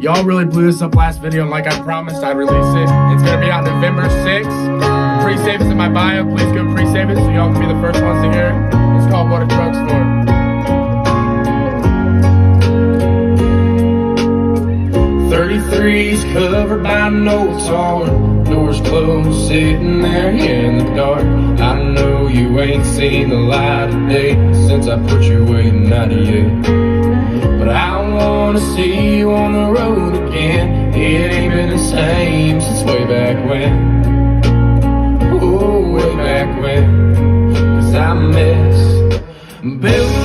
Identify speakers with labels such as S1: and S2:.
S1: Y'all really blew this up last video, and like I promised, I'd release it. It's gonna be out November 6th. Pre-save is in my bio. Please go pre-save it so y'all can be the first ones to hear it. It's called What a Truck's For. 33's covered by no tar. Doors closed, sitting there in the dark. I know you ain't seen the light of day since I put you away in 98. But I wanna see you on the road again. It ain't been the same since way back when. Oh, way back when. 'Cause I miss building